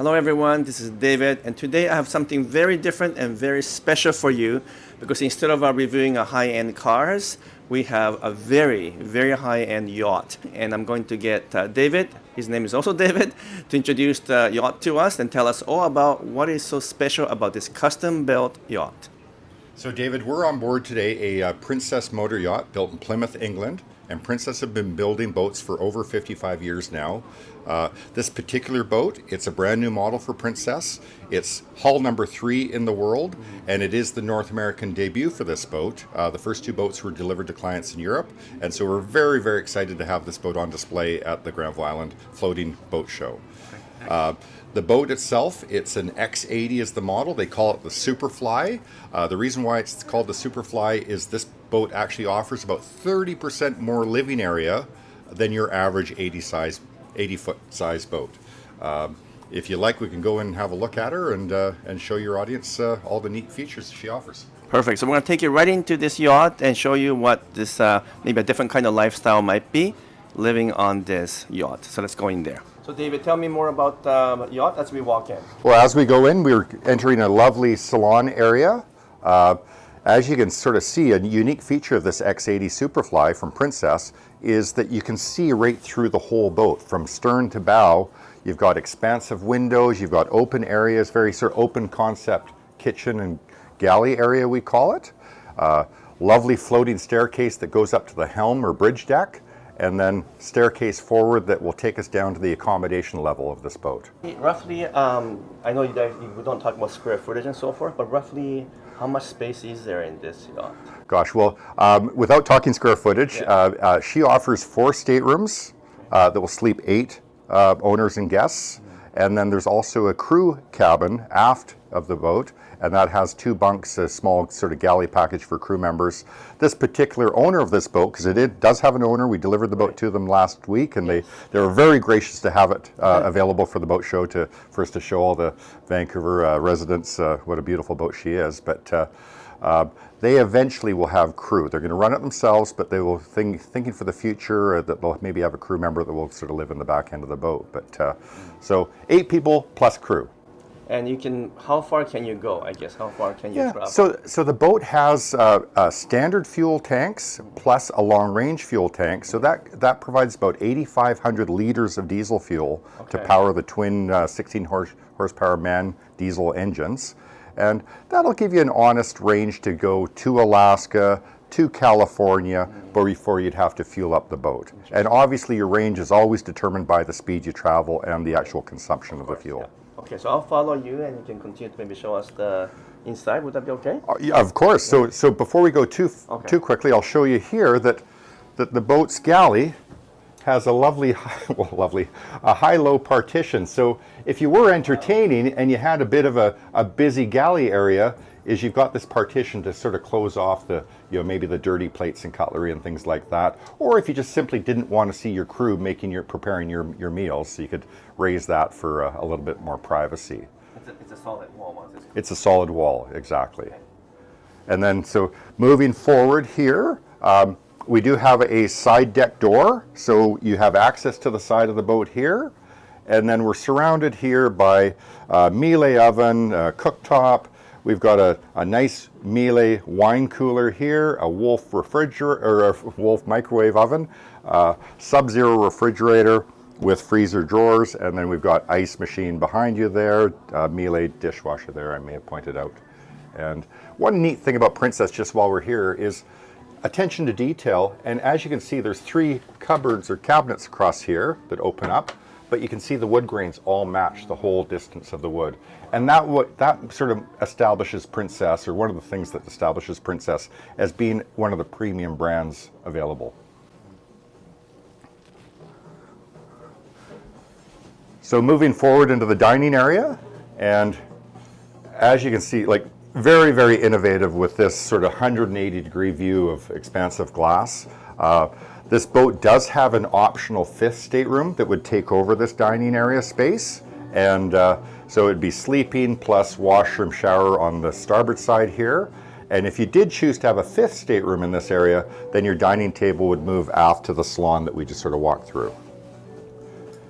Hello everyone, this is David, and today I have something very different and very special for you because instead of reviewing a high-end cars, we have a very, very high-end yacht. And I'm going to get David, his name is also David, to introduce the yacht to us and tell us all about what is so special about this custom-built yacht. So David, we're on board today a Princess motor yacht built in Plymouth, England. And Princess have been building boats for over 55 years now. This particular boat, it's a brand new model for Princess. It's hull number 3 in the world, and it is the North American debut for this boat. The first 2 boats were delivered to clients in Europe, and so we're very, very excited to have this boat on display at the Granville Island Floating Boat Show. The boat itself, it's an X80 is the model. They call it the Super Fly. The reason why it's called the Super Fly is this boat actually offers about 30% more living area than your average 80-foot size boat. If you like, we can go in and have a look at her and show your audience all the neat features she offers. Perfect. So we're going to take you right into this yacht and show you what this maybe a different kind of lifestyle might be living on this yacht. So let's go in there. So David, tell me more about the yacht as we walk in. Well, as we go in, we're entering a lovely salon area. As you can sort of see, a unique feature of this X80 Super Fly from Princess is that you can see right through the whole boat, from stern to bow. You've got expansive windows, you've got open areas, very sort of open concept kitchen and galley area, we call it. Lovely floating staircase that goes up to the helm or bridge deck, and then staircase forward that will take us down to the accommodation level of this boat. Roughly, I know we don't talk about square footage and so forth, but roughly how much space is there in this yacht? Gosh, well, without talking square footage, she offers 4 staterooms that will sleep 8 owners and guests. And then there's also a crew cabin aft of the boat, and that has 2 bunks, a small sort of galley package for crew members. This particular owner of this boat, because it does have an owner, we delivered the boat to them last week, and they were very gracious to have it available for the boat show for us to show all the Vancouver residents what a beautiful boat she is. But they eventually will have crew. They're going to run it themselves, but they will thinking for the future that they'll maybe have a crew member that will sort of live in the back end of the boat. But so 8 people plus crew. And how far can you go, I guess? How far can you travel? So the boat has standard fuel tanks plus a long-range fuel tank. So that provides about 8,500 liters of diesel fuel to power the twin 16 horsepower MAN diesel engines. And that'll give you an honest range to go to Alaska, to California, before you'd have to fuel up the boat. And obviously your range is always determined by the speed you travel and the actual consumption of the fuel. Yeah. Okay, so I'll follow you and you can continue to maybe show us the inside. Would that be okay? Yeah, of course. So before we go too quickly, I'll show you here that the boat's galley has a lovely, high-low partition. So if you were entertaining and you had a bit of a busy galley area, you've got this partition to sort of close off the, maybe the dirty plates and cutlery and things like that. Or if you just simply didn't want to see your crew preparing your meals, so you could raise that for a little bit more privacy. It's a solid wall. It's a solid wall, exactly. And then, so moving forward here, we do have a side deck door, so you have access to the side of the boat here. And then we're surrounded here by a Miele oven, a cooktop. We've got a nice Miele wine cooler here, a Wolf refrigerator or a Wolf microwave oven, Sub-Zero refrigerator with freezer drawers, and then we've got ice machine behind you there, Miele dishwasher there, I may have pointed out. And one neat thing about Princess, just while we're here, is attention to detail. And as you can see, there's 3 cupboards or cabinets across here that open up, but you can see the wood grains all match the whole distance of the wood. And that sort of establishes Princess, or one of the things that establishes Princess as being one of the premium brands available. So moving forward into the dining area, and as you can see, very, very innovative with this sort of 180-degree view of expansive glass. This boat does have an optional 5th stateroom that would take over this dining area space. And so it'd be sleeping plus washroom, shower on the starboard side here. And if you did choose to have a 5th stateroom in this area, then your dining table would move aft to the salon that we just sort of walked through.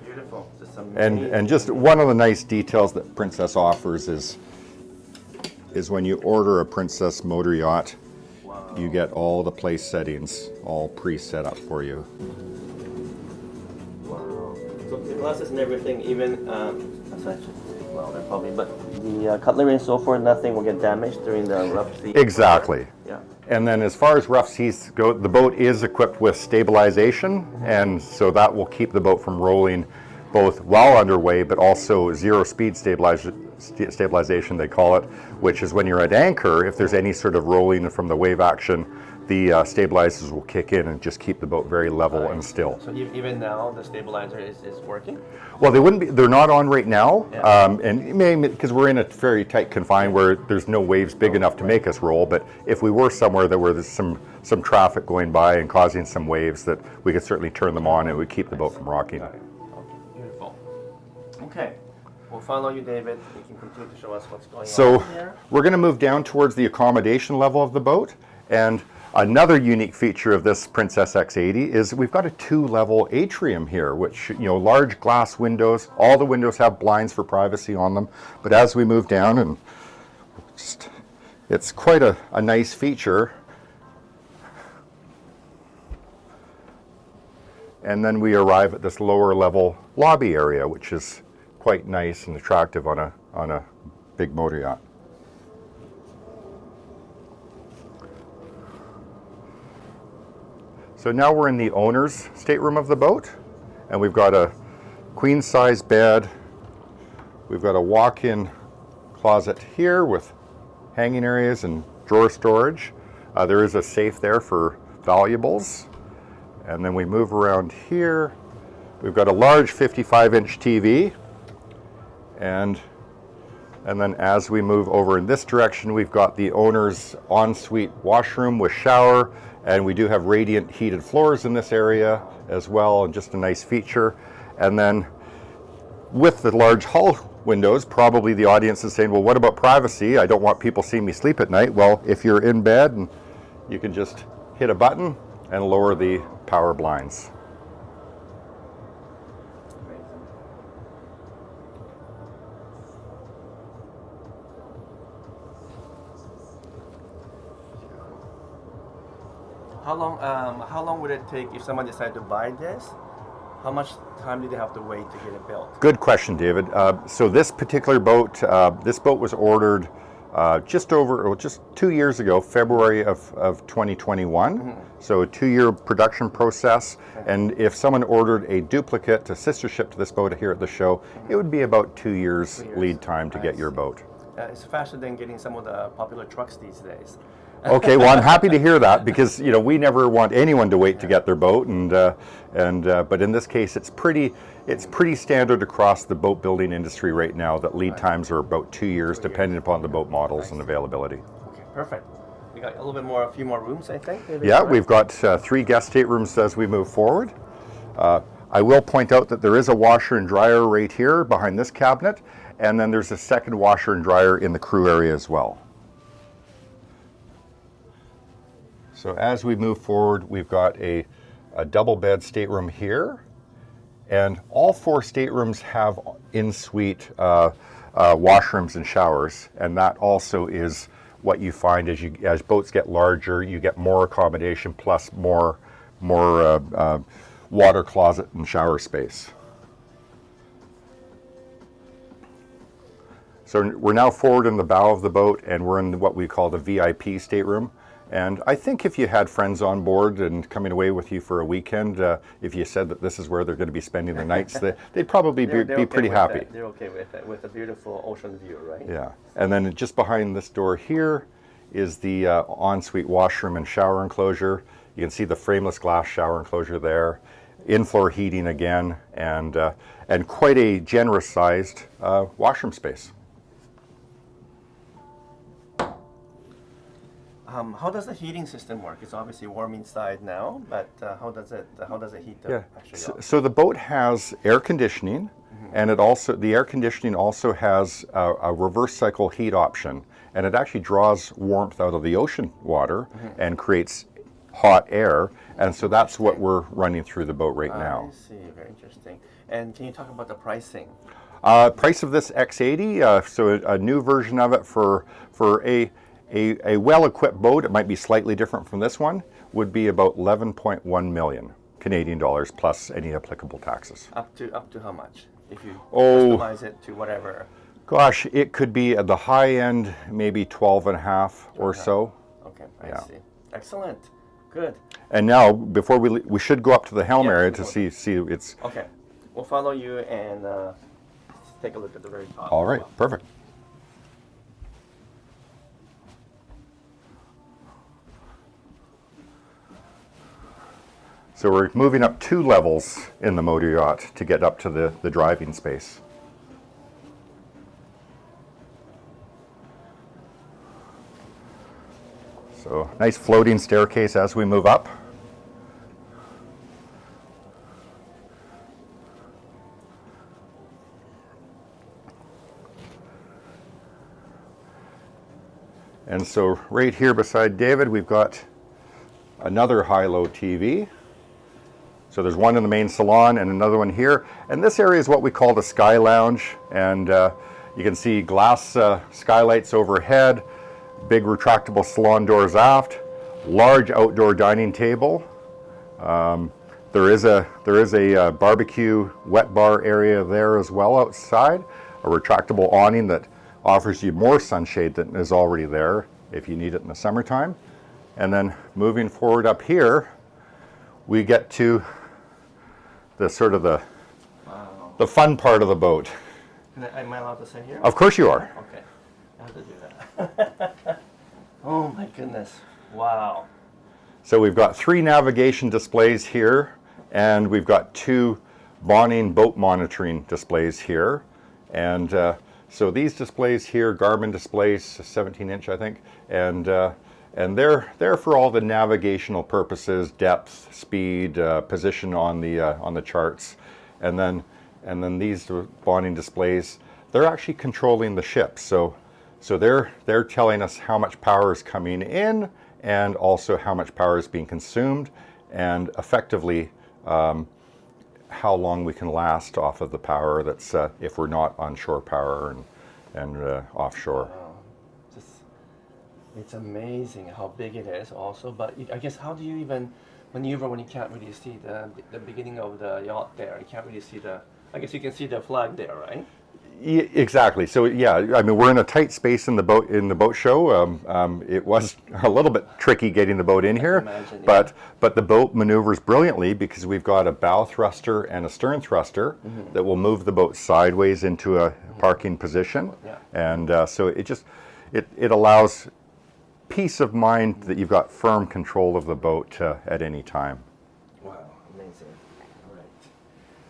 Beautiful. Just some And just one of the nice details that Princess offers is when you order a Princess motor yacht, you get all the place settings all pre-set up for you. Wow. So the glasses and everything, even that's actually well, they're probably, but the cutlery and so forth, nothing will get damaged during the rough sea. Exactly. Yeah. And then as far as rough seas go, the boat is equipped with stabilization, and so that will keep the boat from rolling both while underway, but also zero speed stabilization, they call it, which is when you're at anchor, if there's any sort of rolling from the wave action, the stabilizers will kick in and just keep the boat very level and still. So even now, the stabilizer is working? Well, they wouldn't be, they're not on right now, Yeah. and maybe because we're in a very tight confine where there's no waves big enough to make us roll, but if we were somewhere that where there's some traffic going by and causing some waves, that we could certainly turn them on and it would keep the boat from rocking. Got it. Okay, beautiful. Okay, we'll follow you, David. You can continue to show us what's going So on here. we're going to move down towards the accommodation level of the boat, and another unique feature of this Princess X80 is we've got a 2-level atrium here, which, you know, large glass windows. All the windows have blinds for privacy on them. But as we move down, and just, it's quite a nice feature. And then we arrive at this lower level lobby area, which is quite nice and attractive on a big motor yacht. So now we're in the owner's stateroom of the boat, and we've got a queen size bed. We've got a walk-in closet here with hanging areas and drawer storage. There is a safe there for valuables. And then we move around here. We've got a large 55-inch TV. And then as we move over in this direction, we've got the owner's ensuite washroom with shower. And we do have radiant heated floors in this area as well, and just a nice feature. And then with the large hull windows, probably the audience is saying, well, what about privacy? I don't want people seeing me sleep at night. Well, if you're in bed, and you can just hit a button and lower the power blinds. How long would it take if someone decided to buy this? How much time do they have to wait to get it built? Good question, David. So this particular boat, this boat was ordered just 2 years ago, February of 2021. Mm-hmm. So a 2-year production process. Okay. And if someone ordered a duplicate, a sister ship to this boat here at the show, it would be about 2 years lead time to get your boat. It's faster than getting some of the popular trucks these days. Okay, well, I'm happy to hear that, because you know we never want anyone to wait to get their boat, but in this case, it's pretty standard across the boat building industry right now that lead times are about 2 years, depending upon the boat models and availability. Okay, perfect. We got a few more rooms, I think. Yeah, we've got 3 guest staterooms as we move forward. I will point out that there is a washer and dryer right here behind this cabinet, and then there's a second washer and dryer in the crew area as well. So as we move forward, we've got a double bed stateroom here, and all 4 staterooms have in-suite washrooms and showers, and that also is what you find as boats get larger, you get more accommodation plus more water closet and shower space. So we're now forward in the bow of the boat, and we're in what we call the VIP stateroom. And I think if you had friends on board and coming away with you for a weekend, if you said that this is where they're going to be spending their nights, they'd probably be pretty happy. They're okay with it, with a beautiful ocean view, right? Yeah. And then just behind this door here is the ensuite washroom and shower enclosure. You can see the frameless glass shower enclosure there, in-floor heating again, and quite a generous-sized washroom space. How does the heating system work? It's obviously warm inside now, but how does it heat actually up? So the boat has air conditioning, and the air conditioning also has a reverse cycle heat option, and it actually draws warmth out of the ocean water and creates hot air, and so that's what we're running through the boat right now. I see, very interesting. And can you talk about the pricing? Price of this X80, so a new version of it for a well-equipped boat, it might be slightly different from this one, would be about 11.1 million Canadian dollars plus any applicable taxes. Up to how much? If you Oh. customize it to whatever. Gosh, it could be at the high end, maybe 12 and a half or so. Okay, Yeah. I see. Excellent. Good. And now, before we should go up to the helm Yeah, area go to on. see it's, Okay. We'll follow you and take a look at the very top. all right, perfect. So we're moving up 2 levels in the motor yacht to get up to the driving space. So nice floating staircase as we move up. And so right here beside David, we've got another high-low TV. So there's one in the main salon and another one here. And this area is what we call the Sky Lounge. And you can see glass skylights overhead, big retractable salon doors aft, large outdoor dining table. There is a barbecue wet bar area there as well outside, a retractable awning that offers you more sunshade than is already there if you need it in the summertime. And then moving forward up here, we get to the sort of the fun part of the boat. Am I allowed to sit here? Of course you are. Okay. I have to do that. Oh my goodness. Wow. So we've got 3 navigation displays here, and we've got 2 Bonning boat monitoring displays here. And so these displays here, Garmin displays, 17-inch I think, and they're for all the navigational purposes, depth, speed, position on the charts, and then these Bonning displays, they're actually controlling the ship. So they're telling us how much power is coming in and also how much power is being consumed, and effectively how long we can last off of the power that's if we're not on shore power and offshore. Wow. It's amazing how big it is also, but I guess how do you even maneuver when you can't really see the beginning of the yacht there? You can't really see I guess you can see the flag there, right? Exactly. So yeah, I mean, we're in a tight space in the boat show. It was a little bit tricky getting the boat in here, imagine, yeah. but the boat maneuvers brilliantly because we've got a bow thruster and a stern thruster that will move the boat sideways into a parking position, Yeah. and so it allows peace of mind that you've got firm control of the boat at any time. Wow, amazing.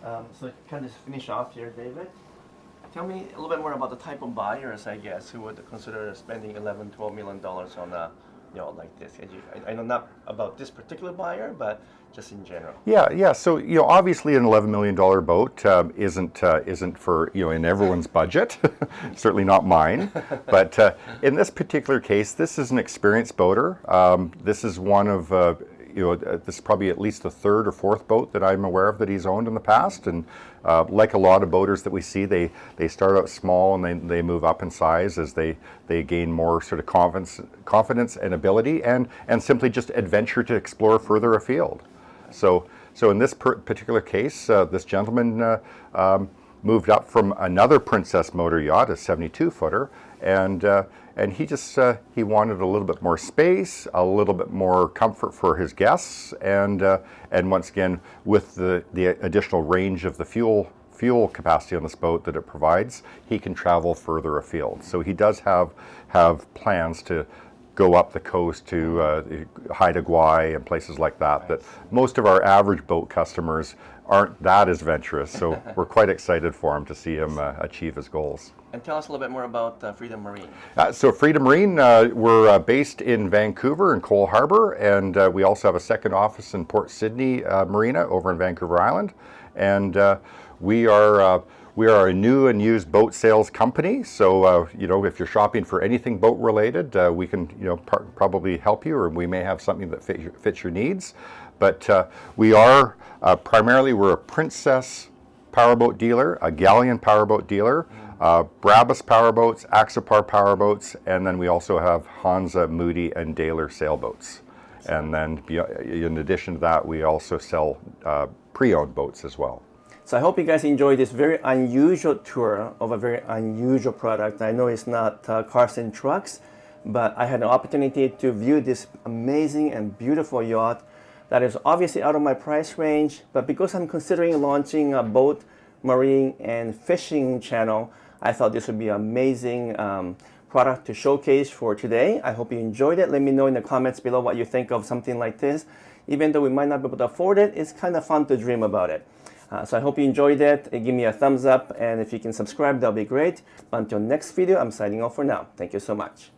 All right. So kind of finish off here, David. Tell me a little bit more about the type of buyers, I guess, who would consider spending $11-12 million on a yacht like this. I know not about this particular buyer, but just in general. Yeah. So obviously, an $11 million boat isn't for in everyone's budget. Certainly not mine. But in this particular case, this is an experienced boater. This is one of this is probably at least the 3rd or 4th boat that I'm aware of that he's owned in the past. And like a lot of boaters that we see, they start out small and they move up in size as they gain more sort of confidence and ability and simply just adventure to explore further afield. So in this particular case, this gentleman moved up from another Princess motor yacht, a 72-footer, and he just he wanted a little bit more space, a little bit more comfort for his guests, and once again with the additional range of the fuel capacity on this boat that it provides, he can travel further afield. So he does have plans to go up the coast to Haida Gwaii and places like that. That most of our average boat customers aren't that adventurous. So we're quite excited for him to see him achieve his goals. And tell us a little bit more about Freedom Marine. So Freedom Marine, we're based in Vancouver and Cole Harbour, and we also have a second office in Port Sydney Marina over in Vancouver Island. And we are a new and used boat sales company. So if you're shopping for anything boat related, we can probably help you, or we may have something that fits your needs. But we are primarily we're a Princess powerboat dealer, a Galleon powerboat dealer, Brabus powerboats, Axopar powerboats, and then we also have Hansa, Moody, and Daler sailboats. And then in addition to that, we also sell pre-owned boats as well. So I hope you guys enjoyed this very unusual tour of a very unusual product. I know it's not cars and trucks, but I had an opportunity to view this amazing and beautiful yacht that is obviously out of my price range, but because I'm considering launching a boat, marine, and fishing channel, I thought this would be an amazing product to showcase for today. I hope you enjoyed it. Let me know in the comments below what you think of something like this. Even though we might not be able to afford it, it's kind of fun to dream about it. So I hope you enjoyed it. Give me a thumbs up, and if you can subscribe, that'll be great. But until next video, I'm signing off for now. Thank you so much.